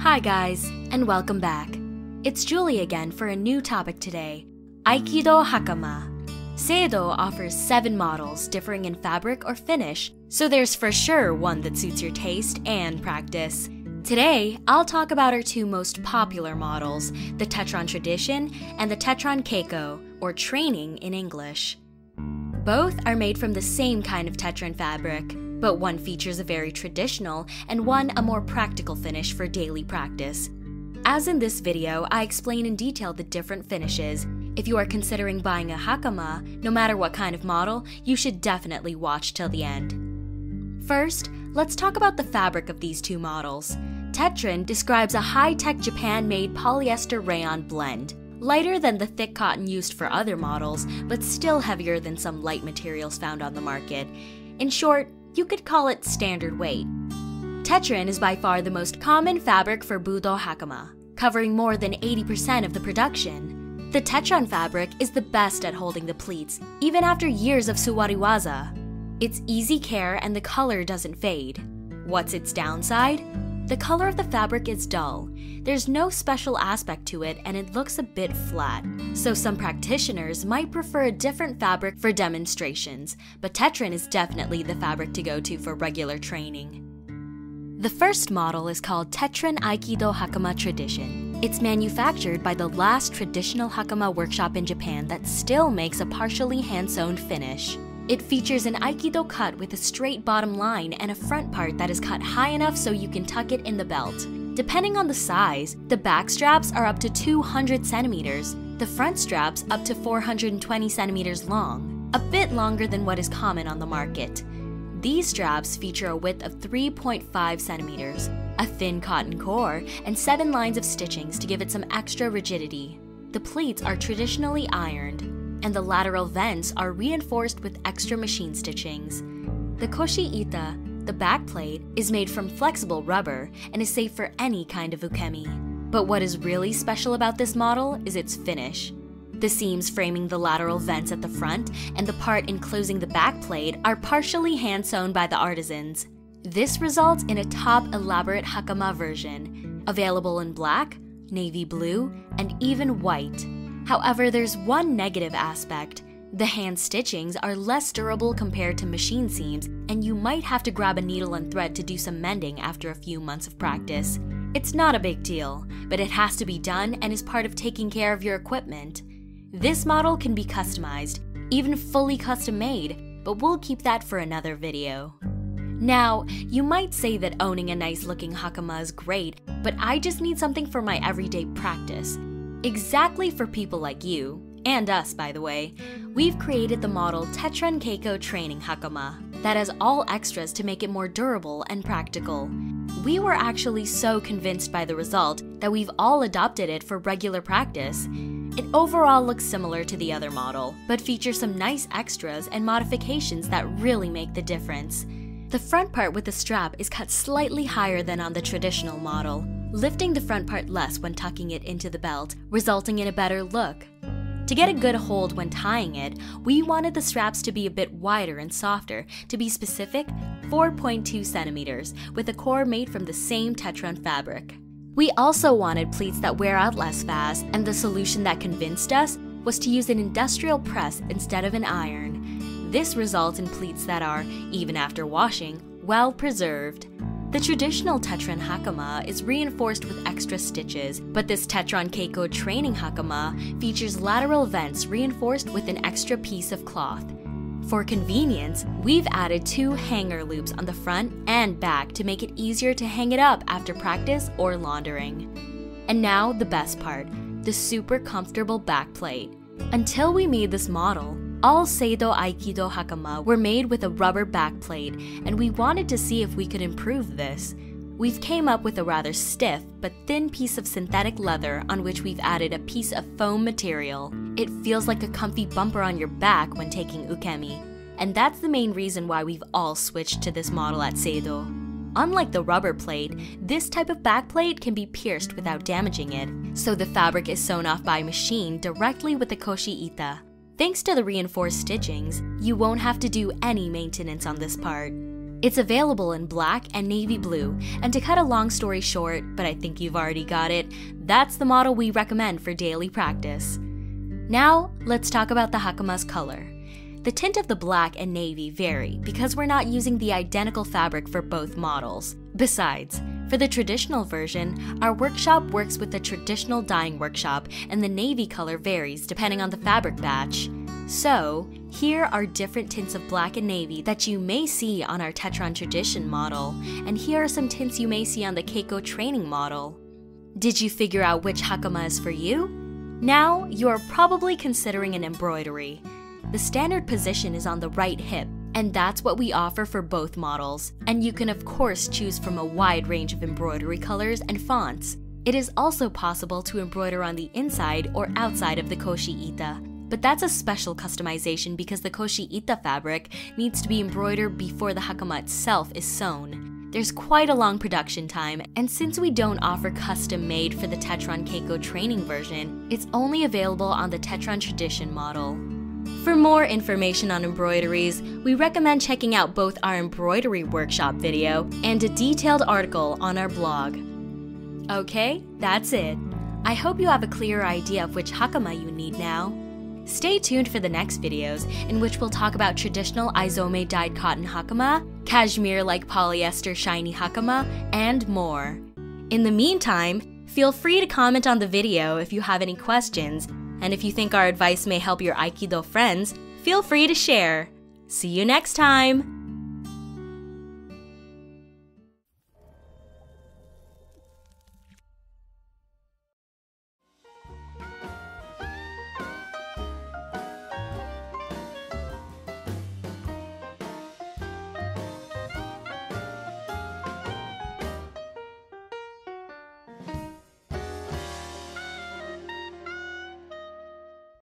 Hi guys, and welcome back. It's Julie again for a new topic today, Aikido Hakama. Seido offers 7 models differing in fabric or finish, so there's for sure one that suits your taste and practice. Today, I'll talk about our 2 most popular models, the Tetron Tradition and the Tetron Keiko, or Training in English. Both are made from the same kind of Tetron fabric, but one features a very traditional and one a more practical finish for daily practice. As in this video, I explain in detail the different finishes. If you are considering buying a hakama, no matter what kind of model, you should definitely watch till the end. First, let's talk about the fabric of these 2 models. Tetron describes a high-tech Japan-made polyester rayon blend, lighter than the thick cotton used for other models, but still heavier than some light materials found on the market. In short, you could call it standard weight. Tetron is by far the most common fabric for Budo Hakama, covering more than 80% of the production. The Tetron fabric is the best at holding the pleats, even after years of suwariwaza. It's easy care and the color doesn't fade. What's its downside? The color of the fabric is dull. There's no special aspect to it and it looks a bit flat. So some practitioners might prefer a different fabric for demonstrations, but Tetron is definitely the fabric to go to for regular training. The first model is called Tetron Aikido Hakama Tradition. It's manufactured by the last traditional Hakama workshop in Japan that still makes a partially hand-sewn finish. It features an Aikido cut with a straight bottom line and a front part that is cut high enough so you can tuck it in the belt. Depending on the size, the back straps are up to 200 centimeters, the front straps up to 420 centimeters long, a bit longer than what is common on the market. These straps feature a width of 3.5 centimeters, a thin cotton core, and 7 lines of stitchings to give it some extra rigidity. The pleats are traditionally ironed, and the lateral vents are reinforced with extra machine stitchings. The koshi-ita, the back plate, is made from flexible rubber and is safe for any kind of ukemi. But what is really special about this model is its finish. The seams framing the lateral vents at the front and the part enclosing the back plate are partially hand-sewn by the artisans. This results in a top elaborate hakama version, available in black, navy blue, and even white. However, there's one negative aspect. The hand stitchings are less durable compared to machine seams, and you might have to grab a needle and thread to do some mending after a few months of practice. It's not a big deal, but it has to be done and is part of taking care of your equipment. This model can be customized, even fully custom made, but we'll keep that for another video. Now, you might say that owning a nice looking hakama is great, but I just need something for my everyday practice. Exactly for people like you, and us by the way, we've created the model Tetron Keiko Training Hakama that has all extras to make it more durable and practical. We were actually so convinced by the result that we've all adopted it for regular practice. It overall looks similar to the other model, but features some nice extras and modifications that really make the difference. The front part with the strap is cut slightly higher than on the traditional model, lifting the front part less when tucking it into the belt, resulting in a better look. To get a good hold when tying it, we wanted the straps to be a bit wider and softer, to be specific, 4.2 centimeters, with a core made from the same Tetron fabric. We also wanted pleats that wear out less fast, and the solution that convinced us was to use an industrial press instead of an iron. This results in pleats that are, even after washing, well preserved. The traditional Tetron Hakama is reinforced with extra stitches, but this Tetron Keiko Training Hakama features lateral vents reinforced with an extra piece of cloth. For convenience, we've added 2 hanger loops on the front and back to make it easier to hang it up after practice or laundering. And now the best part, the super comfortable back plate. Until we made this model, all Seido Aikido Hakama were made with a rubber backplate, and we wanted to see if we could improve this. We've came up with a rather stiff but thin piece of synthetic leather on which we've added a piece of foam material. It feels like a comfy bumper on your back when taking ukemi, and that's the main reason why we've all switched to this model at Seido. Unlike the rubber plate, this type of backplate can be pierced without damaging it, so the fabric is sewn off by machine directly with the koshi-ita. Thanks to the reinforced stitchings, you won't have to do any maintenance on this part. It's available in black and navy blue, and to cut a long story short, but I think you've already got it, that's the model we recommend for daily practice. Now, let's talk about the Hakama's color. The tint of the black and navy vary because we're not using the identical fabric for both models. Besides, for the traditional version, our workshop works with the traditional dyeing workshop, and the navy color varies depending on the fabric batch. So, here are different tints of black and navy that you may see on our Tetron Tradition model, and here are some tints you may see on the Keiko training model. Did you figure out which Hakama is for you? Now, you are probably considering an embroidery. The standard position is on the right hip, and that's what we offer for both models, and you can of course choose from a wide range of embroidery colors and fonts. It is also possible to embroider on the inside or outside of the koshi ita. But that's a special customization because the koshi ita fabric needs to be embroidered before the Hakama itself is sewn. There's quite a long production time, and since we don't offer custom-made for the Tetron Keiko training version, it's only available on the Tetron Tradition model. For more information on embroideries, we recommend checking out both our embroidery workshop video and a detailed article on our blog. Okay, that's it. I hope you have a clearer idea of which Hakama you need now. Stay tuned for the next videos, in which we'll talk about traditional Aizome dyed cotton Hakama, cashmere-like polyester shiny Hakama, and more. In the meantime, feel free to comment on the video if you have any questions, and if you think our advice may help your Aikido friends, feel free to share. See you next time!